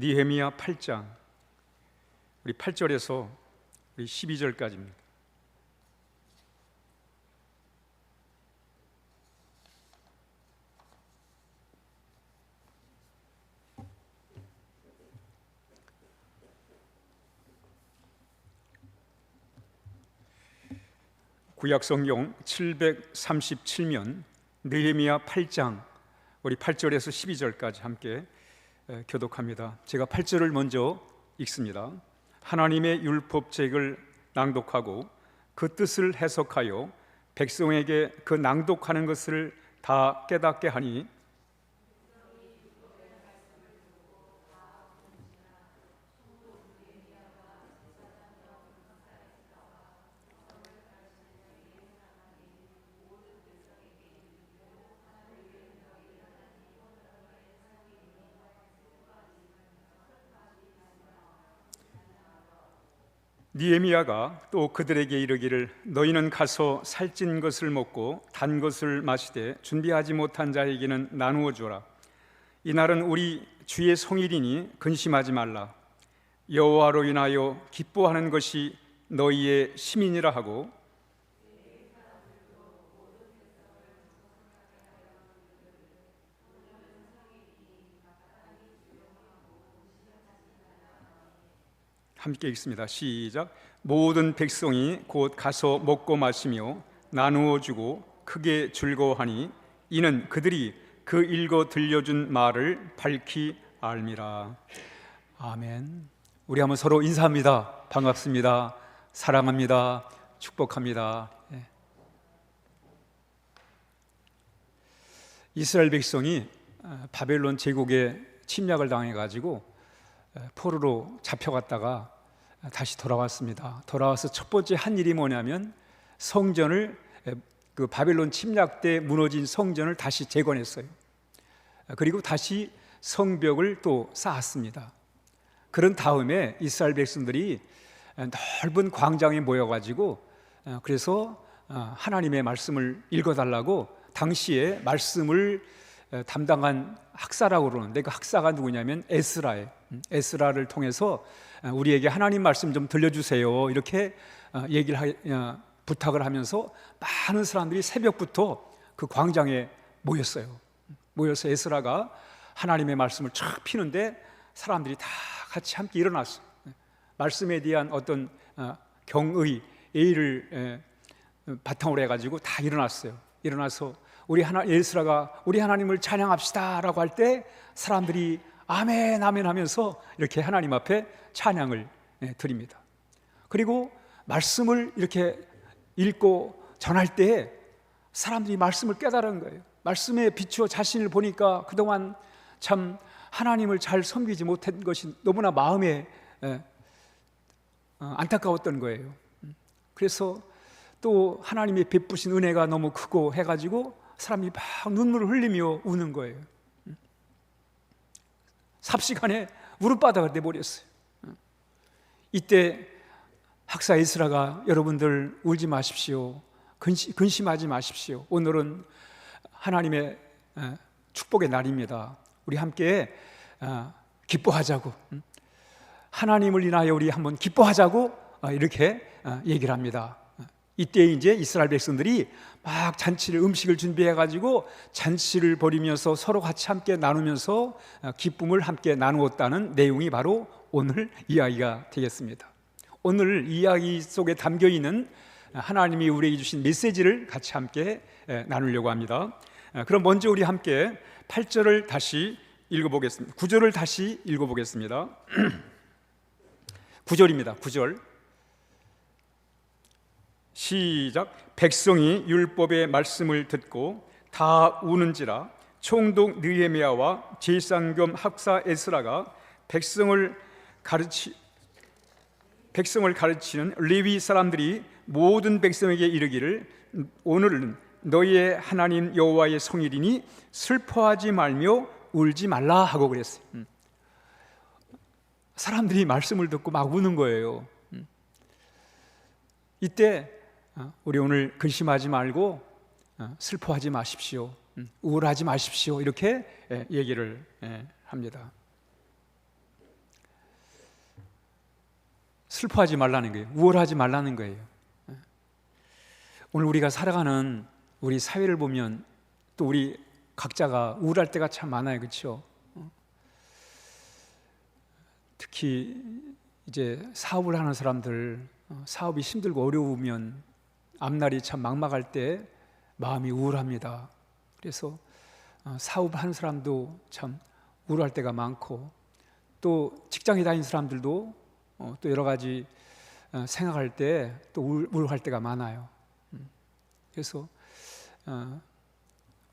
느헤미야 8장 우리 8절에서 우리 12절까지입니다. 구약성경 737면 느헤미야 8장 우리 8절에서 12절까지 함께 교독합니다. 제가 8절을 먼저 읽습니다. 하나님의 율법책을 낭독하고 그 뜻을 해석하여 백성에게 그 낭독하는 것을 다 깨닫게 하니 느헤미야가 또 그들에게 이르기를 너희는 가서 살찐 것을 먹고 단 것을 마시되 준비하지 못한 자에게는 나누어 주라. 이날은 우리 주의 성일이니 근심하지 말라. 여호와로 인하여 기뻐하는 것이 너희의 시민이라 하고 함께 읽습니다. 시작. 모든 백성이 곧 가서 먹고 마시며 나누어 주고 크게 즐거워하니 이는 그들이 그 읽어 들려준 말을 밝히 알미라. 아멘. 우리 한번 서로 인사합니다. 반갑습니다. 사랑합니다. 축복합니다. 이스라엘 백성이 바벨론 제국에 침략을 당해가지고 포로로 잡혀갔다가 다시 돌아왔습니다. 돌아와서 첫 번째 한 일이 뭐냐면 성전을 그 바벨론 침략 때 무너진 성전을 다시 재건했어요. 그리고 다시 성벽을 또 쌓았습니다. 그런 다음에 이스라엘 백성들이 넓은 광장에 모여가지고 그래서 하나님의 말씀을 읽어달라고 당시에 말씀을 담당한 학사라고 그러는데 그 학사가 누구냐면 에스라예요. 에스라를 통해서 우리에게 하나님 말씀 좀 들려주세요 이렇게 부탁을 하면서 많은 사람들이 새벽부터 그 광장에 모였어요. 모여서 에스라가 하나님의 말씀을 쫙 피는데 사람들이 다 같이 함께 일어났어요. 말씀에 대한 어떤 경의, 예의를 바탕으로 해가지고 다 일어났어요. 일어나서 에스라가 우리 하나님을 찬양합시다 라고 할 때 사람들이 아멘 아멘 하면서 이렇게 하나님 앞에 찬양을 드립니다. 그리고 말씀을 이렇게 읽고 전할 때 사람들이 말씀을 깨달은 거예요. 말씀에 비추어 자신을 보니까 그동안 참 하나님을 잘 섬기지 못한 것이 너무나 마음에 안타까웠던 거예요. 그래서 또 하나님의 베푸신 은혜가 너무 크고 해가지고 사람이 막 눈물을 흘리며 우는 거예요. 삽시간에 울음바다가 돼버렸어요. 이때 학사 에스라가 여러분들 울지 마십시오. 근심하지 마십시오. 오늘은 하나님의 축복의 날입니다. 우리 함께 기뻐하자고, 하나님을 인하여 우리 한번 기뻐하자고 이렇게 얘기를 합니다. 이때 이제 이스라엘 백성들이 막 음식을 준비해가지고 잔치를 벌이면서 서로 같이 함께 나누면서 기쁨을 함께 나누었다는 내용이 바로 오늘 이야기가 되겠습니다. 오늘 이야기 속에 담겨있는 하나님이 우리에게 주신 메시지를 같이 함께 나누려고 합니다. 그럼 먼저 우리 함께 8절을 다시 읽어보겠습니다. 9절을 다시 읽어보겠습니다. 9절입니다. 9절 시작. 백성이 율법의 말씀을 듣고 다 우는지라 총독 느헤미야와 제사장 학사 에스라가 백성을 가르치는 레위 사람들이 모든 백성에게 이르기를 오늘은 너희의 하나님 여호와의 성일이니 슬퍼하지 말며 울지 말라 하고 그랬어요. 사람들이 말씀을 듣고 막 우는 거예요. 이때 우리 오늘 근심하지 말고 슬퍼하지 마십시오, 우울하지 마십시오 이렇게 얘기를 합니다. 슬퍼하지 말라는 거예요. 우월하지 말라는 거예요. 오늘 우리가 살아가는 우리 사회를 보면 또 우리 각자가 우울할 때가 참 많아요. 그렇죠? 특히 이제 사업을 하는 사람들, 사업이 힘들고 어려우면 앞날이 참 막막할 때 마음이 우울합니다. 그래서 사업하는 사람도 참 우울할 때가 많고, 또 직장에 다니는 사람들도 또 여러 가지 생각할 때 또 우울할 때가 많아요. 그래서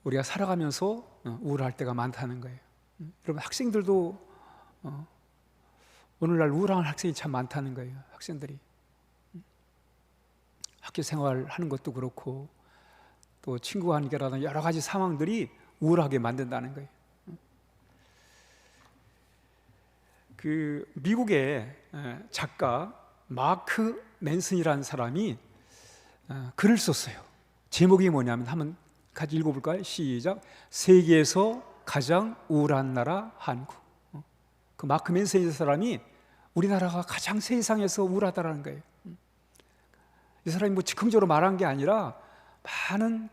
우리가 살아가면서 우울할 때가 많다는 거예요. 여러분, 학생들도 오늘날 우울한 학생이 참 많다는 거예요. 학생들이 학교 생활하는 것도 그렇고 또 친구 관계라든지 여러 가지 상황들이 우울하게 만든다는 거예요. 그 미국의 작가 마크 맨슨이라는 사람이 글을 썼어요. 제목이 뭐냐면 한번 같이 읽어볼까요? 시작. 세계에서 가장 우울한 나라 한국. 그 마크 맨슨이라는 사람이 우리나라가 가장 세상에서 우울하다라는 거예요. 이 사람이 뭐 즉흥적으로 말한 게 아니라 많은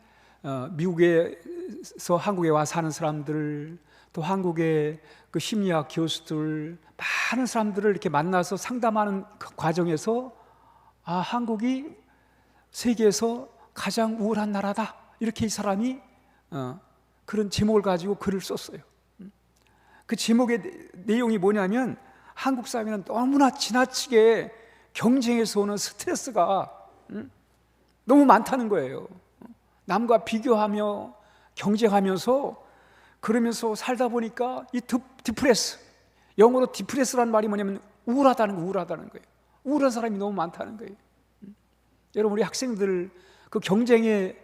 미국에서 한국에 와서 사는 사람들, 또 한국의 그 심리학 교수들, 많은 사람들을 이렇게 만나서 상담하는 그 과정에서 한국이 세계에서 가장 우울한 나라다, 이렇게 이 사람이 그런 제목을 가지고 글을 썼어요. 그 제목의 내용이 뭐냐면 한국 사회는 너무나 지나치게 경쟁에서 오는 스트레스가 너무 많다는 거예요. 남과 비교하며 경쟁하면서 그러면서 살다 보니까 이 디프레스, 영어로 디프레스라는 말이 뭐냐면 우울하다는 거예요. 우울한 사람이 너무 많다는 거예요. 여러분, 우리 학생들 그 경쟁의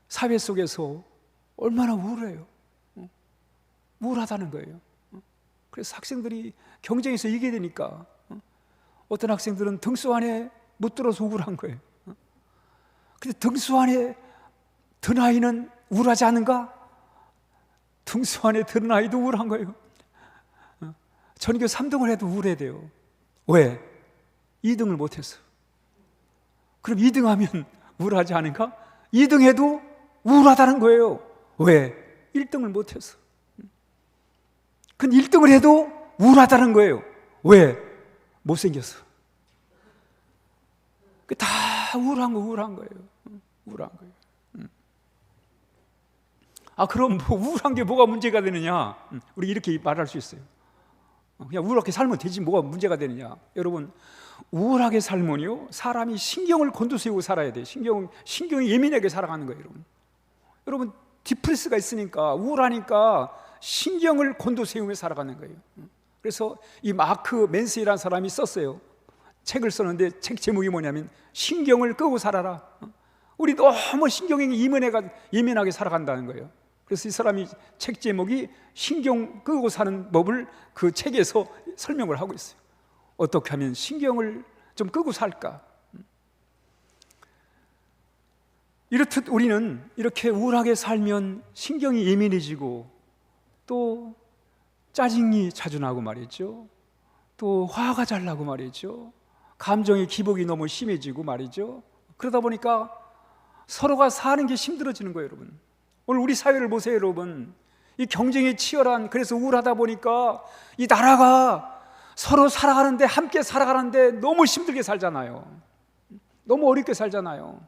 사회 속에서 얼마나 우울해요. 우울하다는 거예요. 그래서 학생들이 경쟁에서 이기게 되니까 어떤 학생들은 등수 안에 못 들어서 우울한 거예요. 근데 등수 안에 든 아이는 우울하지 않은가? 등수 안에 든 아이도 우울한 거예요. 전교 3등을 해도 우울해야 돼요. 왜? 2등을 못해서. 그럼 2등 하면 우울하지 않은가? 2등 해도 우울하다는 거예요. 왜? 1등을 못해서. 근데 1등을 해도 우울하다는 거예요. 왜? 못생겨서. 다 우울한 거예요. 우울한 거예요. 그럼 뭐 우울한 게 뭐가 문제가 되느냐? 우리 이렇게 말할 수 있어요. 그냥 우울하게 살면 되지 뭐가 문제가 되느냐? 여러분, 우울하게 살면요, 사람이 신경을 곤두세우고 살아야 돼요. 신경이 예민하게 살아가는 거예요, 여러분, 디프레스가 있으니까, 우울하니까 신경을 곤두세우며 살아가는 거예요. 그래서 이 마크 맨슨이라는 사람이 썼어요. 책을 썼는데 책 제목이 뭐냐면 신경을 끄고 살아라. 우리 너무 신경이 예민하게 살아간다는 거예요. 그래서 이 사람이 책 제목이 신경 끄고 사는 법을 그 책에서 설명을 하고 있어요. 어떻게 하면 신경을 좀 끄고 살까? 이렇듯 우리는 이렇게 우울하게 살면 신경이 예민해지고 또 짜증이 자주 나고 말이죠. 또 화가 잘 나고 말이죠. 감정의 기복이 너무 심해지고 말이죠. 그러다 보니까 서로가 사는 게 힘들어지는 거예요, 여러분. 오늘 우리 사회를 보세요, 여러분. 이 경쟁이 치열한, 그래서 우울하다 보니까 이 나라가 서로 살아가는데, 함께 살아가는데 너무 힘들게 살잖아요. 너무 어렵게 살잖아요.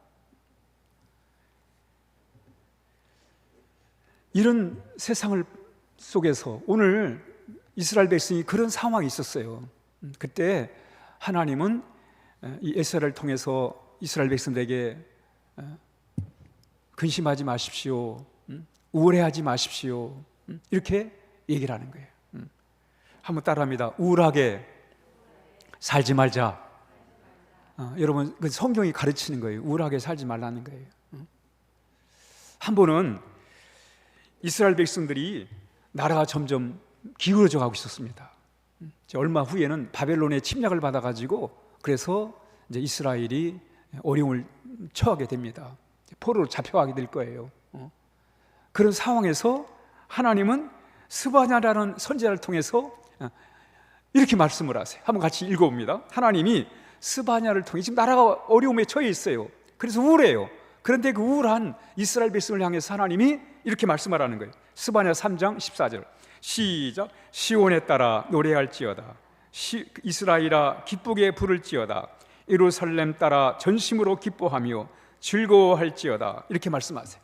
이런 세상을 속에서 오늘 이스라엘 백성이 그런 상황이 있었어요. 그때 하나님은 이 에스라를 통해서 이스라엘 백성들에게 근심하지 마십시오, 우울해하지 마십시오, 이렇게 얘기를 하는 거예요. 한번 따라합니다. 우울하게 살지 말자. 여러분, 그 성경이 가르치는 거예요. 우울하게 살지 말라는 거예요. 한 번은 이스라엘 백성들이 나라가 점점 기울어져 가고 있었습니다. 얼마 후에는 바벨론의 침략을 받아가지고 그래서 이제 이스라엘이 어려움을 처하게 됩니다. 포로로 잡혀가게 될 거예요. 그런 상황에서 하나님은 스바냐라는 선지자를 통해서 이렇게 말씀을 하세요. 한번 같이 읽어봅니다. 하나님이 스바냐를 통해 지금 나라가 어려움에 처해 있어요. 그래서 우울해요. 그런데 그 우울한 이스라엘 백성을 향해서 하나님이 이렇게 말씀하라는 거예요. 스바냐 3장 14절 시작. 시온에 따라 노래할지어다. 이스라엘아 기쁘게 부를지어다. 예루살렘 따라 전심으로 기뻐하며 즐거워할지어다. 이렇게 말씀하세요.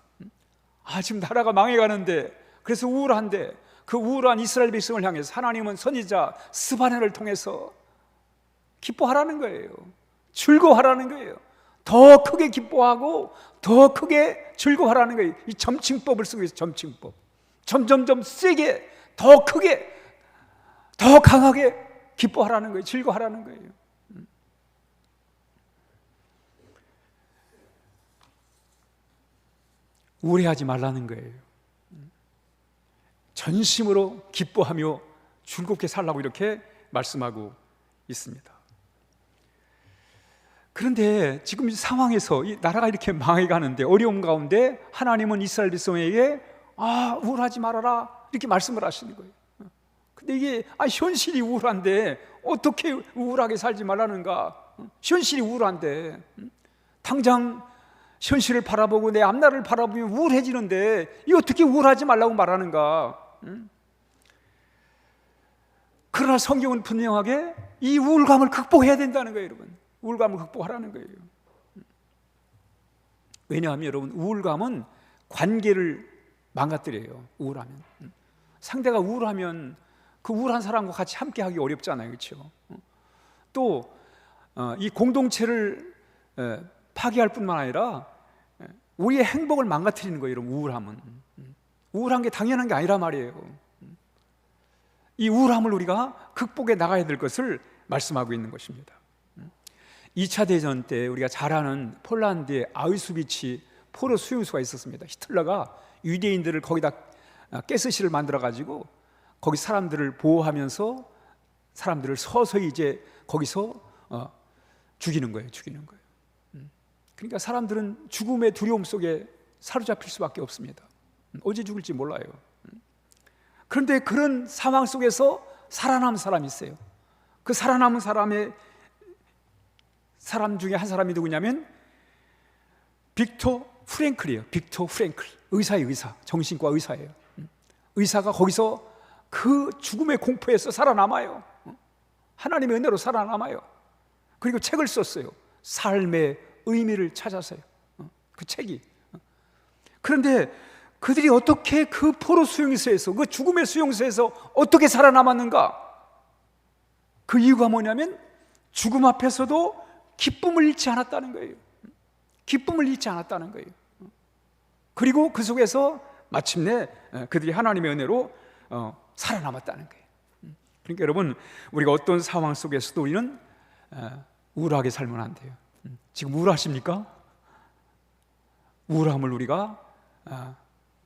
지금 나라가 망해가는데, 그래서 우울한데, 그 우울한 이스라엘 백성을 향해서 하나님은 선지자 스바냐를 통해서 기뻐하라는 거예요. 즐거워하라는 거예요. 더 크게 기뻐하고 더 크게 즐거워하라는 거예요. 이 점칭법을 쓰고 있어요. 점칭법. 점점점 세게, 더 크게, 더 강하게 기뻐하라는 거예요. 즐거워하라는 거예요. 우울해하지 말라는 거예요. 전심으로 기뻐하며 즐겁게 살라고 이렇게 말씀하고 있습니다. 그런데 지금 이 상황에서 이 나라가 이렇게 망해가는데, 어려움 가운데 하나님은 이스라엘 백성에게 우울하지 말아라 이렇게 말씀을 하시는 거예요. 근데 이게 현실이 우울한데 어떻게 우울하게 살지 말라는가? 현실이 우울한데 당장 현실을 바라보고 내 앞날을 바라보면 우울해지는데 이 어떻게 우울하지 말라고 말하는가? 그러나 성경은 분명하게 이 우울감을 극복해야 된다는 거예요, 여러분. 우울감을 극복하라는 거예요. 왜냐하면 여러분, 우울감은 관계를 망가뜨려요. 우울하면. 상대가 우울하면 그 우울한 사람과 같이 함께하기 어렵잖아요, 그렇죠? 또 이 공동체를 파괴할 뿐만 아니라 우리의 행복을 망가뜨리는 거예요, 여러분. 우울함은. 우울한 게 당연한 게 아니란 말이에요. 이 우울함을 우리가 극복해 나가야 될 것을 말씀하고 있는 것입니다. 2차 대전 때 우리가 잘 아는 폴란드의 아우슈비츠 포로 수용소가 있었습니다. 히틀러가 유대인들을 거기다 가스실을 만들어 가지고 거기 사람들을 보호하면서 사람들을 서서히 이제 거기서 죽이는 거예요. 그러니까 사람들은 죽음의 두려움 속에 사로잡힐 수밖에 없습니다. 언제 죽을지 몰라요. 그런데 그런 상황 속에서 살아남은 사람이 있어요. 그 살아남은 사람 중에 한 사람이 누구냐면 빅토 프랭클이에요. 빅토 프랭클. 의사예요, 의사. 정신과 의사예요. 의사가 거기서 그 죽음의 공포에서 살아남아요. 하나님의 은혜로 살아남아요. 그리고 책을 썼어요. 삶의 의미를 찾아서요. 그 책이. 그런데 그들이 어떻게 그 포로 수용소에서, 그 죽음의 수용소에서 어떻게 살아남았는가? 그 이유가 뭐냐면 죽음 앞에서도 기쁨을 잃지 않았다는 거예요. 기쁨을 잃지 않았다는 거예요. 그리고 그 속에서 마침내 그들이 하나님의 은혜로 살아남았다는 거예요. 그러니까 여러분, 우리가 어떤 상황 속에서도 우리는 우울하게 살면 안 돼요. 지금 우울하십니까? 우울함을 우리가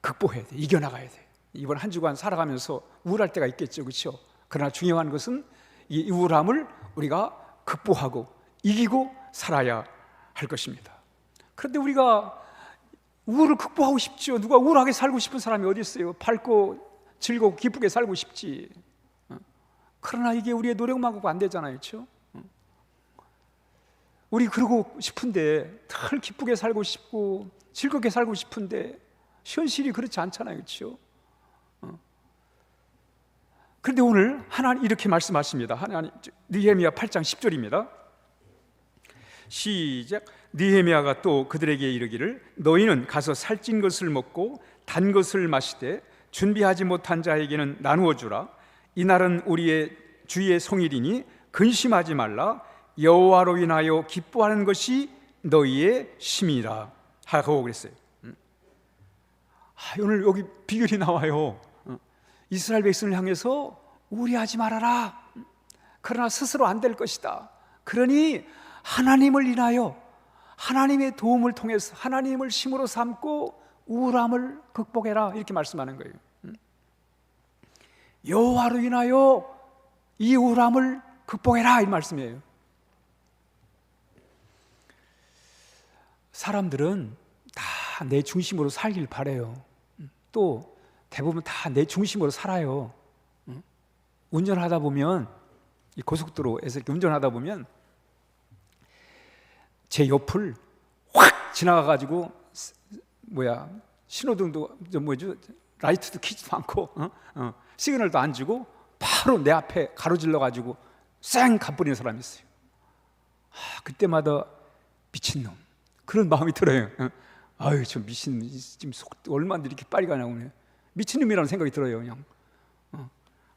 극복해야 돼. 이겨나가야 돼. 이번 한 주간 살아가면서 우울할 때가 있겠죠, 그렇죠? 그러나 중요한 것은 이 우울함을 우리가 극복하고 이기고 살아야 할 것입니다. 그런데 우리가 우울을 극복하고 싶죠. 누가 우울하게 살고 싶은 사람이 어디 있어요? 밝고 즐겁고 기쁘게 살고 싶지. 그러나 이게 우리의 노력만 갖고 안 되잖아요, 그렇죠? 우리 그러고 싶은데, 늘 기쁘게 살고 싶고 즐겁게 살고 싶은데 현실이 그렇지 않잖아요, 그렇죠? 그런데 오늘 하나님 이렇게 말씀하십니다. 하나님, 느헤미야 8장 10절입니다. 시작. 느헤미야가 또 그들에게 이르기를 너희는 가서 살찐 것을 먹고 단 것을 마시되 준비하지 못한 자에게는 나누어 주라. 이날은 우리의 주의 성일이니 근심하지 말라. 여호와로 인하여 기뻐하는 것이 너희의 힘이라 하고 그랬어요. 오늘 여기 비결이 나와요. 이스라엘 백성을 향해서 우려하지 말아라. 그러나 스스로 안 될 것이다. 그러니 하나님을 인하여 하나님의 도움을 통해서 하나님을 힘으로 삼고 우울함을 극복해라, 이렇게 말씀하는 거예요. 여호와로 인하여 이 우울함을 극복해라, 이 말씀이에요. 사람들은 다 내 중심으로 살길 바래요. 또 대부분 다 내 중심으로 살아요. 운전하다 보면, 이 고속도로에서 이렇게 운전하다 보면 제 옆을 확 지나가가지고 신호등도 라이트도 켜지도 않고 시그널도 안 주고 바로 내 앞에 가로질러가지고 쌩 가버리는 사람이 있어요. 그때마다 미친놈 그런 마음이 들어요. 아유 저 미친놈 지금 얼마나 이렇게 빨리 가냐고 미친놈이라는 생각이 들어요. 그냥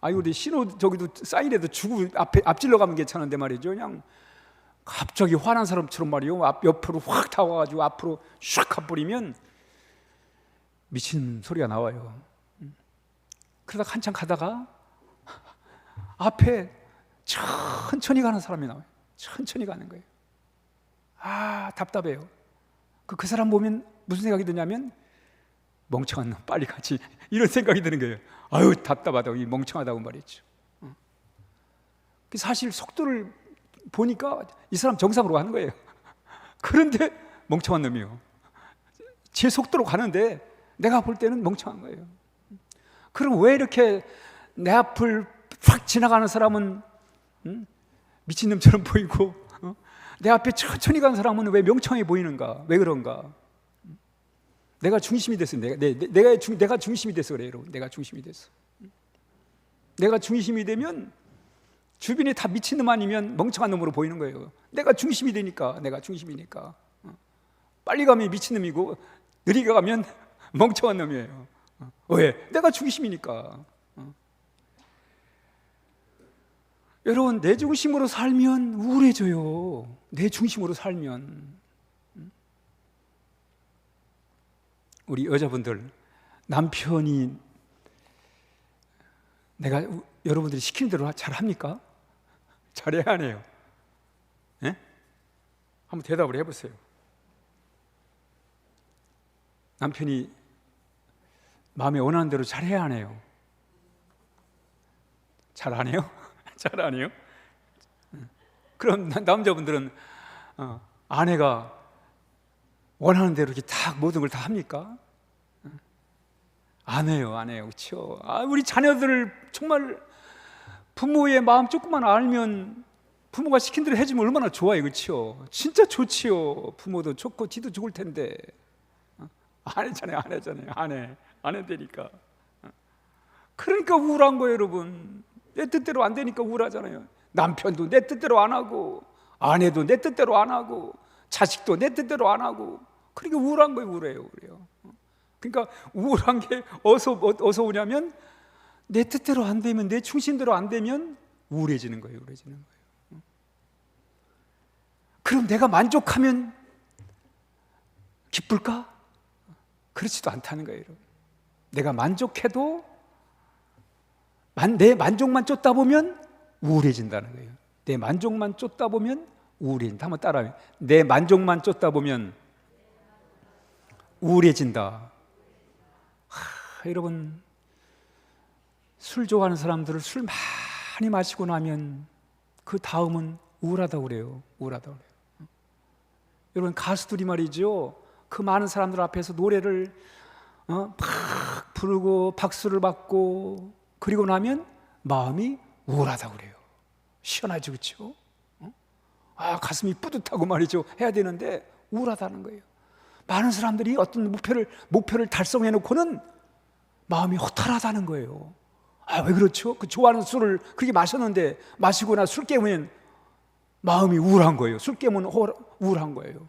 우리 신호 저기도 사인에도 주고 앞질러 가면 괜찮은데 말이죠. 그냥 갑자기 화난 사람처럼 말이요 옆으로 확 타와가지고 앞으로 샥 가버리면 미친 소리가 나와요. 그러다가 한참 가다가 앞에 천천히 가는 사람이 나와요. 천천히 가는 거예요. 답답해요. 그 사람 보면 무슨 생각이 드냐면 멍청한 놈 빨리 가지 이런 생각이 드는 거예요. 아유 답답하다고 이 멍청하다고 말했죠. 사실 속도를 보니까 이 사람 정상으로 가는 거예요. 그런데 멍청한 놈이요. 제 속도로 가는데 내가 볼 때는 멍청한 거예요. 그럼 왜 이렇게 내 앞을 확 지나가는 사람은 미친놈처럼 보이고 내 앞에 천천히 가는 사람은 왜 명청해 보이는가? 왜 그런가? 내가 중심이 됐어. 내가 중심이 돼서 그래요, 여러분. 내가 중심이 됐어. 내가 중심이 되면 주변이 다 미친놈 아니면 멍청한 놈으로 보이는 거예요. 내가 중심이 되니까. 빨리 가면 미친놈이고 느리게 가면 멍청한 놈이에요. 왜? 내가 중심이니까. 여러분, 내 중심으로 살면 우울해져요. 내 중심으로 살면. 우리 여자분들, 남편이 내가 여러분들이 시키는 대로 잘 합니까? 잘해야 하네요. 네? 한번 대답을 해보세요. 남편이 마음에 원하는 대로 잘해야 하네요. 잘 안 해요? 잘 안 해요? 그럼 남자분들은 아내가 원하는 대로 이렇게 다 모든 걸 다 합니까? 안 해요, 그렇죠? 우리 자녀들을 정말 부모의 마음 조금만 알면 부모가 시킨 대로 해주면 얼마나 좋아요, 그렇죠? 진짜 좋지요. 부모도 좋고 지도 좋을 텐데 안 했잖아요. 안 해되니까. 그러니까 우울한 거예요, 여러분. 내 뜻대로 안 되니까 우울하잖아요. 남편도 내 뜻대로 안 하고, 아내도 내 뜻대로 안 하고, 자식도 내 뜻대로 안 하고. 그러니까 우울한 거예요, 우울해요. 그러니까 우울한 게 어디서 오냐면 내 뜻대로 안 되면, 내 중심대로 안 되면 우울해지는 거예요. 그럼 내가 만족하면 기쁠까? 그렇지도 않다는 거예요, 여러분. 내가 만족해도 내 만족만 쫓다 보면 우울해진다는 거예요. 내 만족만 쫓다 보면 우울해진다. 한번 따라해요. 내 만족만 쫓다 보면 우울해진다. 여러분, 술 좋아하는 사람들을 술 많이 마시고 나면 그 다음은 우울하다고 그래요. 여러분, 가수들이 말이죠, 그 많은 사람들 앞에서 노래를 막 부르고 박수를 받고 그리고 나면 마음이 우울하다고 그래요. 시원하죠, 그렇죠? 가슴이 뿌듯하고 말이죠, 해야 되는데 우울하다는 거예요. 많은 사람들이 어떤 목표를 달성해 놓고는 마음이 허탈하다는 거예요. 왜 그렇죠? 그 좋아하는 술을 그렇게 마셨는데 마시고 나 술 깨면 마음이 우울한 거예요. 술 깨면 우울한 거예요.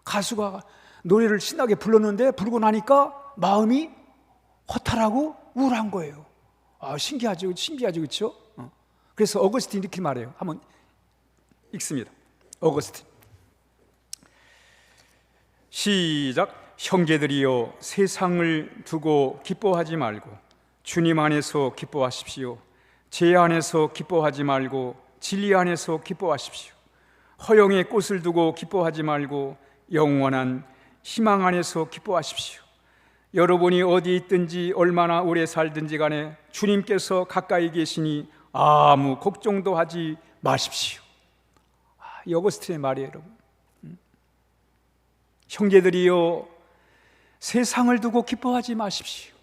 가수가 노래를 신나게 불렀는데 부르고 나니까 마음이 허탈하고 우울한 거예요. 신기하죠, 그렇죠? 그래서 어거스틴이 이렇게 말해요. 한번 읽습니다. 어거스틴. 시작. 형제들이여, 세상을 두고 기뻐하지 말고 주님 안에서 기뻐하십시오. 제 안에서 기뻐하지 말고 진리 안에서 기뻐하십시오. 허영의 꽃을 두고 기뻐하지 말고 영원한 희망 안에서 기뻐하십시오. 여러분이 어디 있든지 얼마나 오래 살든지 간에 주님께서 가까이 계시니 아무 걱정도 하지 마십시오. 이 어거스틴의 말이에요, 여러분. 형제들이여, 세상을 두고 기뻐하지 마십시오.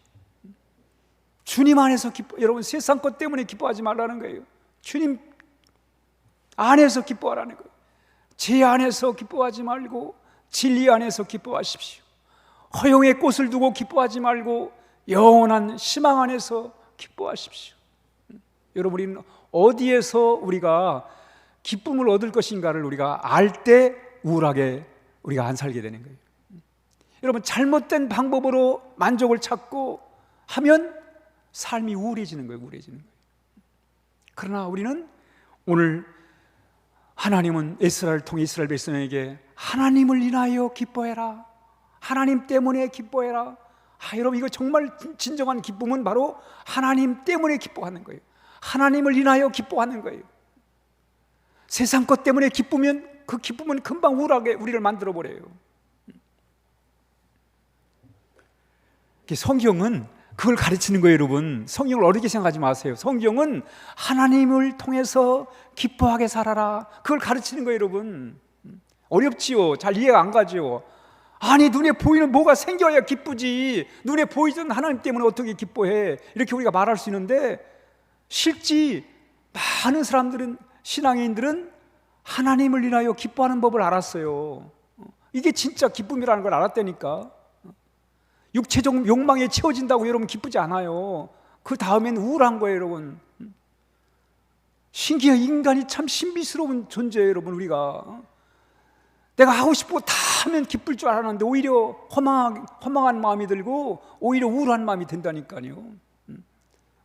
주님 안에서 여러분, 세상 것 때문에 기뻐하지 말라는 거예요. 주님 안에서 기뻐하라는 거예요. 죄 안에서 기뻐하지 말고 진리 안에서 기뻐하십시오. 허영의 꽃을 두고 기뻐하지 말고 영원한 희망 안에서 기뻐하십시오. 여러분, 우리는 어디에서 우리가 기쁨을 얻을 것인가를 우리가 알 때 우울하게 우리가 안 살게 되는 거예요. 여러분, 잘못된 방법으로 만족을 찾고 하면 삶이 우울해지는 거예요. 우울해지는 거예요. 그러나 우리는 오늘 하나님은 에스라를 통해 이스라엘 백성에게 하나님을 인하여 기뻐해라, 하나님 때문에 기뻐해라. 여러분, 이거 정말 진정한 기쁨은 바로 하나님 때문에 기뻐하는 거예요. 하나님을 인하여 기뻐하는 거예요. 세상 것 때문에 기쁘면 그 기쁨은 금방 우울하게 우리를 만들어 버려요. 성경은 그걸 가르치는 거예요. 여러분, 성경을 어렵게 생각하지 마세요. 성경은 하나님을 통해서 기뻐하게 살아라, 그걸 가르치는 거예요. 여러분, 어렵지요? 잘 이해가 안 가지요? 아니, 눈에 보이는 뭐가 생겨야 기쁘지, 눈에 보이던 하나님 때문에 어떻게 기뻐해, 이렇게 우리가 말할 수 있는데, 실제 많은 사람들은, 신앙인들은 하나님을 인하여 기뻐하는 법을 알았어요. 이게 진짜 기쁨이라는 걸 알았다니까. 육체적 욕망에 채워진다고 여러분 기쁘지 않아요. 그 다음엔 우울한 거예요. 여러분, 신기해요. 인간이 참 신비스러운 존재예요. 여러분, 우리가 내가 하고 싶고 다 하면 기쁠 줄 알았는데 오히려 허망한 마음이 들고 오히려 우울한 마음이 든다니까요.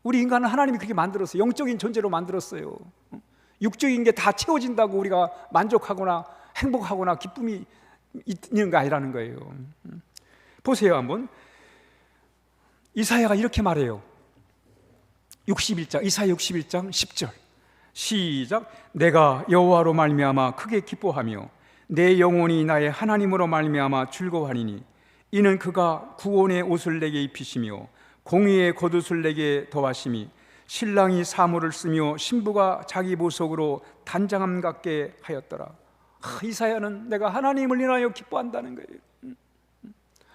우리 인간은 하나님이 그렇게 만들었어요. 영적인 존재로 만들었어요. 육적인 게 다 채워진다고 우리가 만족하거나 행복하거나 기쁨이 있는 게 아니라는 거예요. 보세요. 한번 이사야가 이렇게 말해요. 61장, 이사야 61장 10절 시작. 내가 여호와로 말미암아 크게 기뻐하며 내 영혼이 나의 하나님으로 말미암아 즐거워하리니 이는 그가 구원의 옷을 내게 입히시며 공의의 겉옷을 내게 더하심이 신랑이 사모를 쓰며 신부가 자기 보석으로 단장함 같게 하였더라. 이사야는 내가 하나님을 인하여 기뻐한다는 거예요.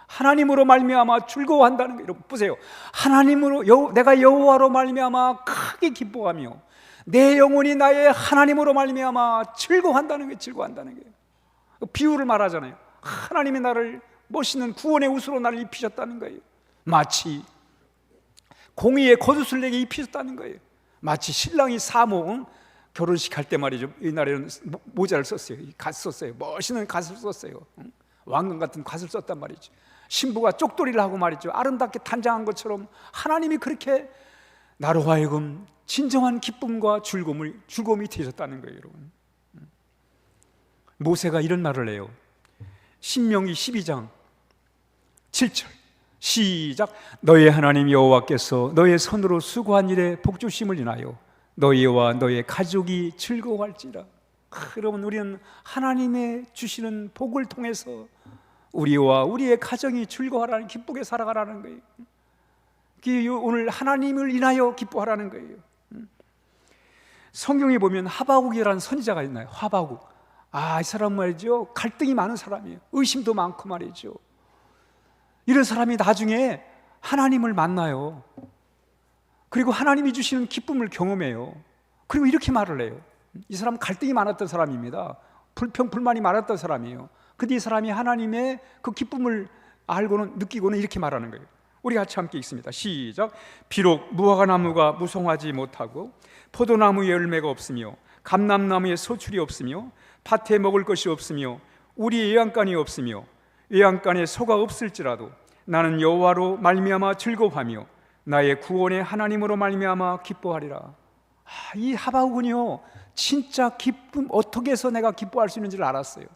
하나님으로 말미암아 즐거워한다는 거예요. 보세요. 하나님으로 내가 여호와로 말미암아 크게 기뻐하며 내 영혼이 나의 하나님으로 말미암아 즐거워한다는 거예요. 즐거워한다는 거예요. 비유를 말하잖아요. 하나님이 나를 멋있는 구원의 옷으로 나를 입히셨다는 거예요. 마치 공의의 겉옷을 내게 입히셨다는 거예요. 마치 신랑이 사모, 결혼식 할 때 말이죠. 옛날에는 모자를 썼어요. 갓 썼어요. 멋있는 갓을 썼어요. 왕관 같은 갓을 썼단 말이죠. 신부가 쪽돌이를 하고 말이죠. 아름답게 단장한 것처럼 하나님이 그렇게 나로 하여금 진정한 기쁨과 즐거움이 되셨다는 거예요. 여러분, 모세가 이런 말을 해요. 신명기 12장 7절 시작. 너의 하나님 여호와께서 너의 손으로 수고한 일에 복주심을 인하여 너희와 너의 가족이 즐거워할지라. 여러분, 우리는 하나님의 주시는 복을 통해서 우리와 우리의 가정이 즐거워하라는, 기쁘게 살아가라는 거예요. 오늘 하나님을 인하여 기뻐하라는 거예요. 성경에 보면 하바국이라는 선지자가 있나요? 하바국. 이 사람 말이죠, 갈등이 많은 사람이에요. 의심도 많고 말이죠. 이런 사람이 나중에 하나님을 만나요. 그리고 하나님이 주시는 기쁨을 경험해요. 그리고 이렇게 말을 해요. 이 사람은 갈등이 많았던 사람입니다. 불평불만이 많았던 사람이에요. 근데 이 사람이 하나님의 그 기쁨을 알고는, 느끼고는 이렇게 말하는 거예요. 우리 같이 함께 읽습니다. 시작. 비록 무화과나무가 무성하지 못하고 포도나무에 열매가 없으며 감람나무에 소출이 없으며 밭에 먹을 것이 없으며 우리 외양간이 없으며 외양간에 소가 없을지라도 나는 여호와로 말미암아 즐거워하며 나의 구원의 하나님으로 말미암아 기뻐하리라. 이 하바국은요, 진짜 기쁨, 어떻게 해서 내가 기뻐할 수 있는지를 알았어요.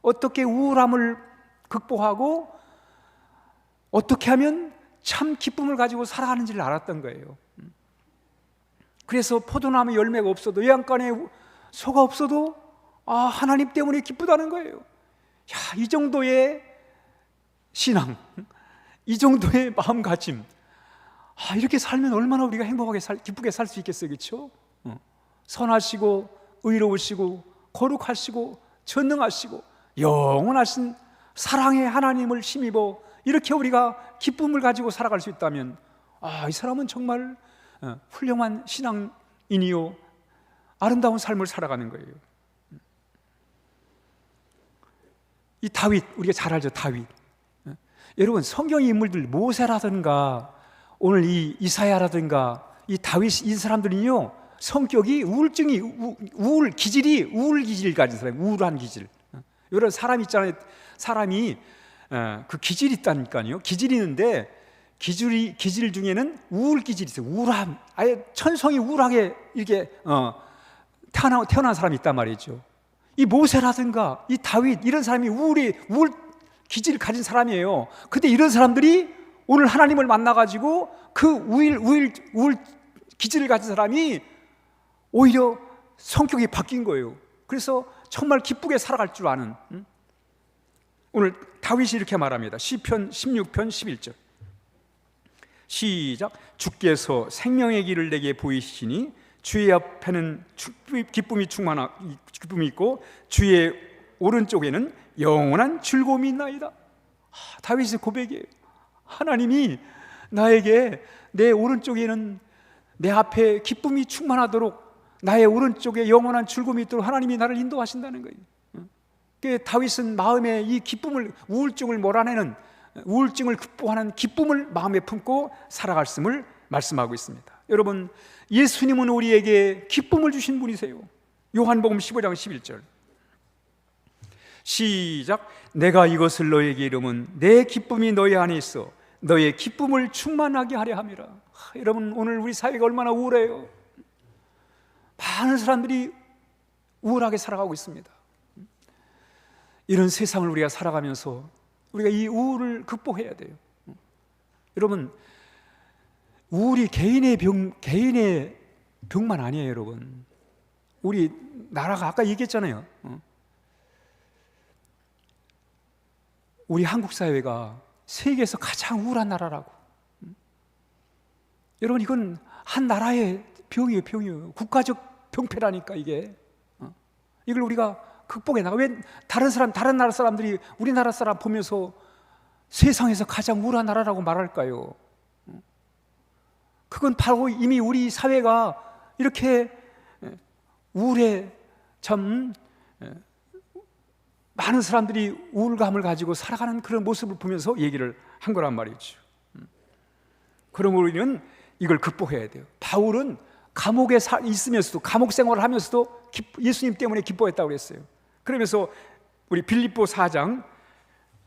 어떻게 우울함을 극복하고 어떻게 하면 참 기쁨을 가지고 살아가는지를 알았던 거예요. 그래서 포도나무 열매가 없어도, 외양간에 소가 없어도 하나님 때문에 기쁘다는 거예요. 이 정도의 신앙, 이 정도의 마음가짐, 이렇게 살면 얼마나 우리가 행복하게 기쁘게 살 수 있겠어요. 그렇죠? 선하시고 의로우시고 거룩하시고 전능하시고 영원하신 사랑의 하나님을 힘입어 이렇게 우리가 기쁨을 가지고 살아갈 수 있다면 이 사람은 정말 훌륭한 신앙인이요 아름다운 삶을 살아가는 거예요. 이 다윗, 우리가 잘 알죠, 다윗. 여러분, 성경의 인물들 모세라든가 오늘 이 이사야라든가 이 다윗, 이 사람들은요 성격이 우울 기질 가진 사람, 우울한 기질. 여러 사람 있잖아요. 사람이 그 기질이 있다니까요. 기질이 있는데 기질 중에는 우울 기질이 있어요. 우울함, 아예 천성이 우울하게 이렇게 태어난 사람이 있단 말이죠. 이 모세라든가 이 다윗, 이런 사람이 우울 기질을 가진 사람이에요. 근데 이런 사람들이 오늘 하나님을 만나가지고 그 우울 기질을 가진 사람이 오히려 성격이 바뀐 거예요. 그래서 정말 기쁘게 살아갈 줄 아는. 오늘 다윗이 이렇게 말합니다. 시편 16편 11절 시작. 주께서 생명의 길을 내게 보이시니 주의 앞에는 기쁨이 있고 주의 오른쪽에는 영원한 즐거움이 있나이다. 다윗의 고백이에요. 하나님이 나에게 내 오른쪽에는 내 앞에 기쁨이 충만하도록 나의 오른쪽에 영원한 즐거움이 있도록 하나님이 나를 인도하신다는 거예요. 다윗은 마음에 이 기쁨을, 우울증을 몰아내는, 우울증을 극복하는 기쁨을 마음에 품고 살아갔음을 말씀하고 있습니다. 여러분, 예수님은 우리에게 기쁨을 주신 분이세요. 요한복음 15장 11절 시작. 내가 이것을 너에게 이름은 내 기쁨이 너희 안에 있어 너의 기쁨을 충만하게 하려 함이라. 여러분, 오늘 우리 사회가 얼마나 우울해요. 많은 사람들이 우울하게 살아가고 있습니다. 이런 세상을 우리가 살아가면서 우리가 이 우울을 극복해야 돼요. 여러분, 우울이 개인의 병만 아니에요. 여러분, 우리 나라가 아까 얘기했잖아요. 우리 한국 사회가 세계에서 가장 우울한 나라라고. 여러분, 이건 한 나라의 병이에요. 국가적 병폐라니까 이게. 이걸 우리가 극복해 나가. 왜 다른 나라 사람들이 우리나라 사람 보면서 세상에서 가장 우울한 나라라고 말할까요? 그건 바로 이미 우리 사회가 이렇게 우울해, 참 많은 사람들이 우울감을 가지고 살아가는 그런 모습을 보면서 얘기를 한 거란 말이죠. 그러므로 우리는 이걸 극복해야 돼요. 바울은 감옥에 있으면서도, 감옥 생활을 하면서도 예수님 때문에 기뻐했다고 그랬어요. 그러면서 우리 빌립보 4장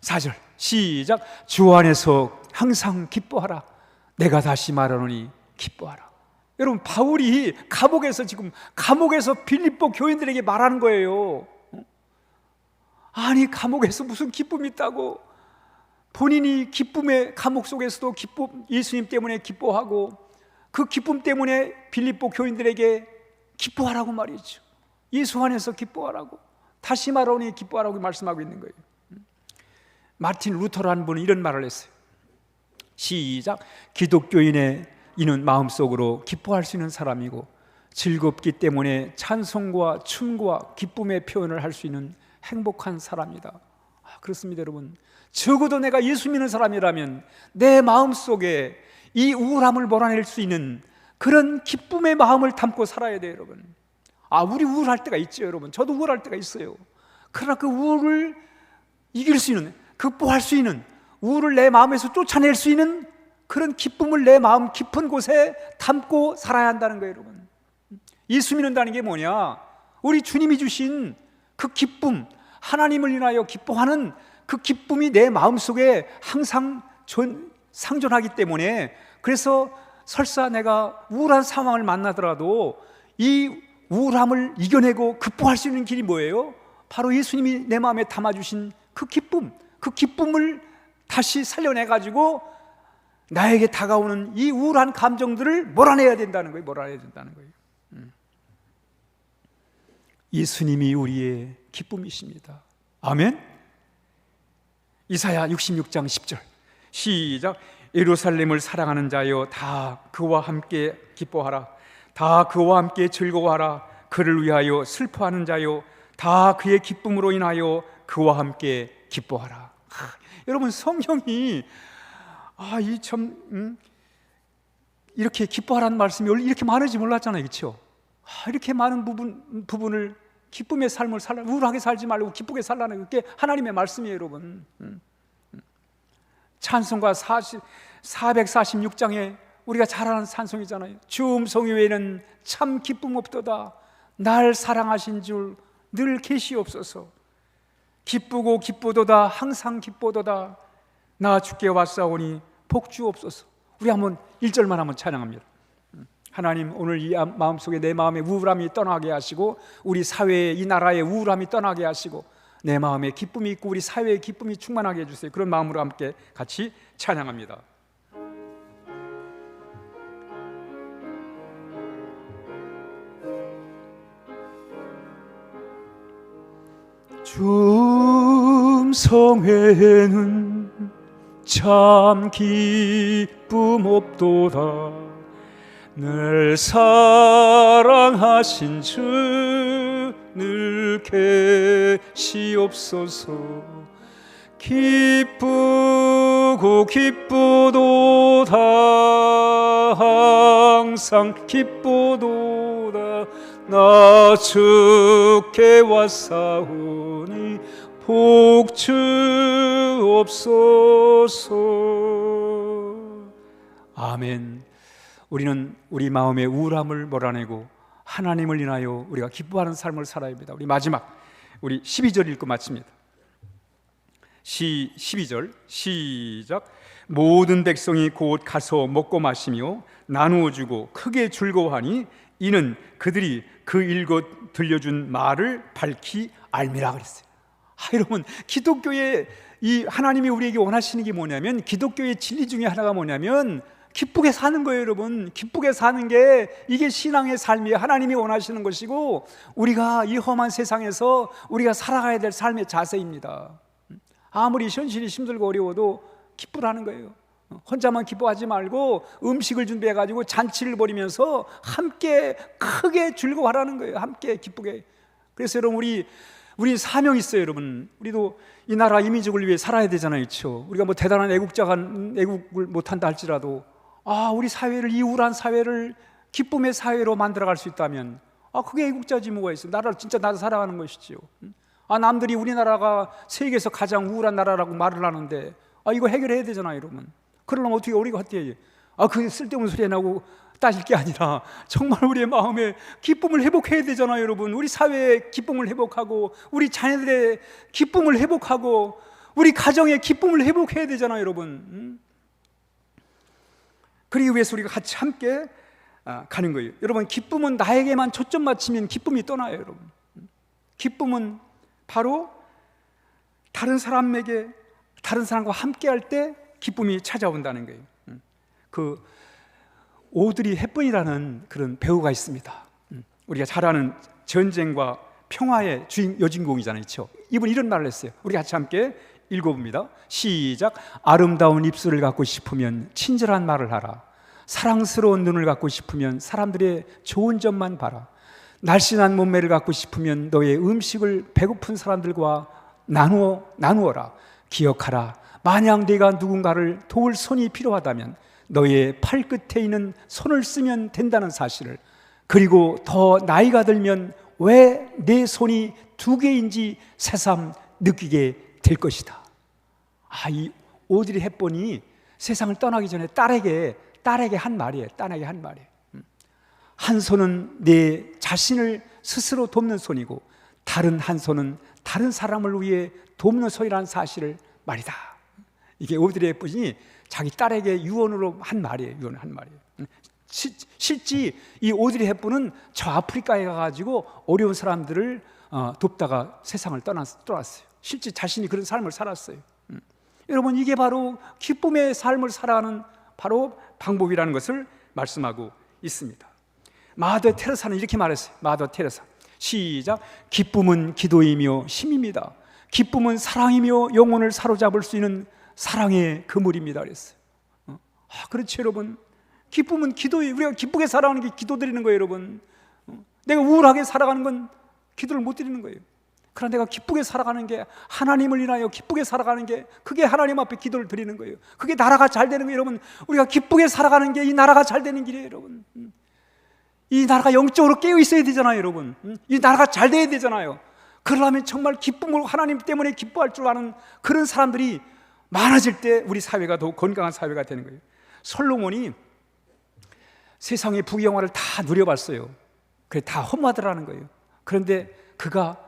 4절 시작. 주 안에서 항상 기뻐하라. 내가 다시 말하노니 기뻐하라. 여러분, 바울이 감옥에서 빌립보 교인들에게 말하는 거예요. 아니, 감옥에서 무슨 기쁨이 있다고. 본인이 기쁨의 감옥 속에서도 예수님 때문에 기뻐하고 그 기쁨 때문에 빌립보 교인들에게 기뻐하라고 말이죠. 예수 안에서 기뻐하라고, 다시 말하오니 기뻐하라고 말씀하고 있는 거예요. 마틴 루터라는 분은 이런 말을 했어요. 시작. 기독교인의 이는 마음속으로 기뻐할 수 있는 사람이고 즐겁기 때문에 찬송과 춤과 기쁨의 표현을 할 수 있는 행복한 사람이다. 그렇습니다. 여러분, 적어도 내가 예수 믿는 사람이라면 내 마음속에 이 우울함을 몰아낼 수 있는 그런 기쁨의 마음을 담고 살아야 돼요. 여러분, 우리 우울할 때가 있죠. 여러분, 저도 우울할 때가 있어요. 그러나 그 우울을 이길 수 있는, 극복할 수 있는, 우울을 내 마음에서 쫓아낼 수 있는 그런 기쁨을 내 마음 깊은 곳에 담고 살아야 한다는 거예요. 여러분, 예수 믿는다는 게 뭐냐? 우리 주님이 주신 그 기쁨, 하나님을 인하여 기뻐하는 그 기쁨이 내 마음속에 항상 상존하기 때문에, 그래서 설사 내가 우울한 상황을 만나더라도 이 우울함을 이겨내고 극복할 수 있는 길이 뭐예요? 바로 예수님이 내 마음에 담아주신 그 기쁨, 그 기쁨을 다시 살려내가지고 나에게 다가오는 이 우울한 감정들을 몰아내야 된다는 거예요. 몰아내야 된다는 거예요. 예수님이 우리의 기쁨이십니다. 아멘. 이사야 66장 10절 시작. 예루살렘을 사랑하는 자여 다 그와 함께 기뻐하라. 다 그와 함께 즐거워하라. 그를 위하여 슬퍼하는 자여 다 그의 기쁨으로 인하여 그와 함께 기뻐하라. 여러분, 성경이 이렇게 기뻐하라는 말씀이 이렇게 많은지 몰랐잖아요. 그렇죠? 이렇게 많은 부분을 기쁨의 삶을 살라, 우울하게 살지 말고 기쁘게 살라는 게 하나님의 말씀이에요, 여러분. 찬송가 446장에 우리가 잘 아는 찬송이잖아요. 주 음성 외에는 참 기쁨 없도다. 날 사랑하신 줄 늘 계시옵소서. 기쁘고 기쁘도다. 항상 기쁘도다. 나 주께 왔사오니 복 주옵소서. 우리 한번 1절만 한번 찬양합니다. 하나님, 오늘 이 마음속에 내 마음의 우울함이 떠나게 하시고, 우리 사회의, 이 나라의 우울함이 떠나게 하시고, 내 마음에 기쁨이 있고 우리 사회의 기쁨이 충만하게 해주세요. 그런 마음으로 함께 같이 찬양합니다. 주 음성 외에는 참 기쁨 없도다. 늘 사랑하신 주 늘 계시옵소서. 기쁘고 기쁘도다. 항상 기쁘도다. 나 주께 왔사오니 복 주옵소서. 아멘. 우리는 우리 마음의 우울함을 몰아내고 하나님을 인하여 우리가 기뻐하는 삶을 살아야 합니다. 우리 마지막, 우리 12절 읽고 마칩니다. 12절 시작. 모든 백성이 곧 가서 먹고 마시며 나누어 주고 크게 즐거워하니 이는 그들이 그 일곱 들려준 말을 밝히 알미라 그랬어요. 여러분, 기독교의 이 하나님이 우리에게 원하시는 게 뭐냐면, 기독교의 진리 중에 하나가 뭐냐면 기쁘게 사는 거예요, 여러분. 기쁘게 사는 게 이게 신앙의 삶이에요. 하나님이 원하시는 것이고, 우리가 이 험한 세상에서 우리가 살아가야 될 삶의 자세입니다. 아무리 현실이 힘들고 어려워도 기쁘라는 거예요. 혼자만 기뻐하지 말고 음식을 준비해가지고 잔치를 벌이면서 함께 크게 즐거워하라는 거예요. 함께 기쁘게. 그래서 여러분, 우리 사명이 있어요, 여러분. 우리도 이 나라 이민족을 위해 살아야 되잖아요, 그렇죠? 우리가 뭐 대단한 애국을 못한다 할지라도, 우리 사회를, 이 우울한 사회를 기쁨의 사회로 만들어갈 수 있다면, 그게 애국자지 뭐가 있어요. 나라를 진짜 나도 살아가는 것이지요. 남들이 우리나라가 세계에서 가장 우울한 나라라고 말을 하는데, 이거 해결해야 되잖아요, 여러분. 그러려면 어떻게 우리가 어떻게 해요? 그게 쓸데없는 소리 나고 따질 게 아니라 정말 우리의 마음에 기쁨을 회복해야 되잖아요, 여러분. 우리 사회의 기쁨을 회복하고, 우리 자녀들의 기쁨을 회복하고, 우리 가정의 기쁨을 회복해야 되잖아요, 여러분. 그러기 위해서 우리가 같이 함께 가는 거예요. 여러분, 기쁨은 나에게만 초점 맞추면 기쁨이 떠나요, 여러분. 기쁨은 바로 다른 사람에게, 다른 사람과 함께 할 때 기쁨이 찾아온다는 거예요. 그 오드리 헵번이라는 그런 배우가 있습니다. 우리가 잘 아는 전쟁과 평화의 여주인공이잖아요, 그렇죠? 이분이 이런 말을 했어요. 우리 같이 함께 읽어봅니다. 시작. 아름다운 입술을 갖고 싶으면 친절한 말을 하라. 사랑스러운 눈을 갖고 싶으면 사람들의 좋은 점만 봐라. 날씬한 몸매를 갖고 싶으면 너의 음식을 배고픈 사람들과 나누어라. 기억하라. 만약 네가 누군가를 도울 손이 필요하다면 너의 팔끝에 있는 손을 쓰면 된다는 사실을, 그리고 더 나이가 들면 왜 내 손이 두 개인지 새삼 느끼게 될 것이다. 이 오드리 헵번이 세상을 떠나기 전에 딸에게 한 말이에요. 딸에게 한 말이에요. 한 손은 내 자신을 스스로 돕는 손이고, 다른 한 손은 다른 사람을 위해 돕는 손이라는 사실을 말이다. 이게 오드리 헵번이 자기 딸에게 유언으로 한 말이에요. 유언을 한 말이에요. 실제 이 오드리 헵번은 저 아프리카에 가가지고 어려운 사람들을 돕다가 세상을 떠났어요. 실제 자신이 그런 삶을 살았어요. 여러분, 이게 바로 기쁨의 삶을 살아가는 바로 방법이라는 것을 말씀하고 있습니다. 마더 테레사는 이렇게 말했어요. 마더 테레사 시작. 기쁨은 기도이며 힘입니다. 기쁨은 사랑이며 영혼을 사로잡을 수 있는 사랑의 그물입니다 그랬어요. 그렇죠, 여러분. 기쁨은 기도예요. 우리가 기쁘게 살아가는 게 기도 드리는 거예요, 여러분. 내가 우울하게 살아가는 건 기도를 못 드리는 거예요. 그러나 내가 기쁘게 살아가는 게, 하나님을 인하여 기쁘게 살아가는 게, 그게 하나님 앞에 기도를 드리는 거예요. 그게 나라가 잘 되는 거예요, 여러분. 우리가 기쁘게 살아가는 게 이 나라가 잘 되는 길이에요, 여러분. 이 나라가 영적으로 깨어 있어야 되잖아요, 여러분. 이 나라가 잘 돼야 되잖아요. 그러려면 정말 기쁨으로 하나님 때문에 기뻐할 줄 아는 그런 사람들이 많아질 때 우리 사회가 더욱 건강한 사회가 되는 거예요. 솔로몬이 세상의 부귀영화를 다 누려봤어요. 그래 다 험하더라는 거예요. 그런데 그가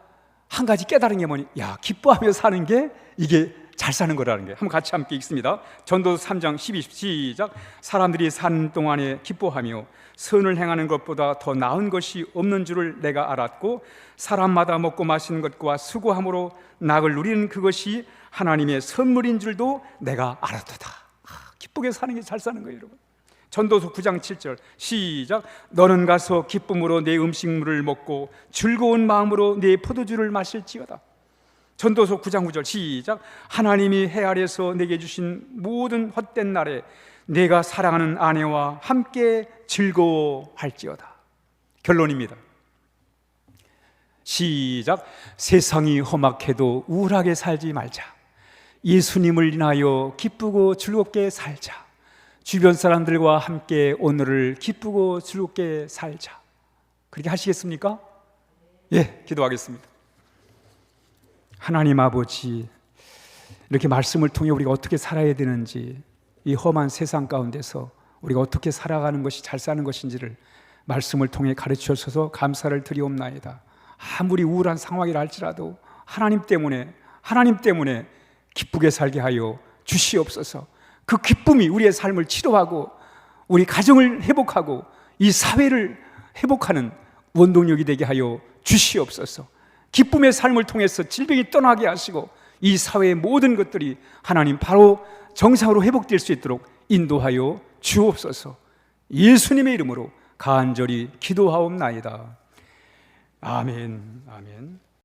한 가지 깨달은 게 뭐니? 야, 기뻐하며 사는 게 이게 잘 사는 거라는 게. 한번 같이 함께 읽습니다. 전도서 3장 12 시작. 사람들이 사는 동안에 기뻐하며 선을 행하는 것보다 더 나은 것이 없는 줄을 내가 알았고 사람마다 먹고 마시는 것과 수고함으로 낙을 누리는 그것이 하나님의 선물인 줄도 내가 알았도다. 기쁘게 사는 게 잘 사는 거예요, 여러분. 전도서 9장 7절 시작. 너는 가서 기쁨으로 내 음식물을 먹고 즐거운 마음으로 내 포도주를 마실지어다. 전도서 9장 9절 시작. 하나님이 해 아래서 내게 주신 모든 헛된 날에 내가 사랑하는 아내와 함께 즐거워할지어다. 결론입니다. 시작. 세상이 험악해도 우울하게 살지 말자. 예수님을 인하여 기쁘고 즐겁게 살자. 주변 사람들과 함께 오늘을 기쁘고 즐겁게 살자. 그렇게 하시겠습니까? 예, 기도하겠습니다. 하나님 아버지, 이렇게 말씀을 통해 우리가 어떻게 살아야 되는지, 이 험한 세상 가운데서 우리가 어떻게 살아가는 것이 잘 사는 것인지를 말씀을 통해 가르쳐 주셔서 감사를 드리옵나이다. 아무리 우울한 상황이라 할지라도 하나님 때문에 기쁘게 살게 하여 주시옵소서. 그 기쁨이 우리의 삶을 치료하고 우리 가정을 회복하고 이 사회를 회복하는 원동력이 되게 하여 주시옵소서. 기쁨의 삶을 통해서 질병이 떠나게 하시고 이 사회의 모든 것들이 하나님 바로 정상으로 회복될 수 있도록 인도하여 주옵소서. 예수님의 이름으로 간절히 기도하옵나이다. 아멘. 아멘.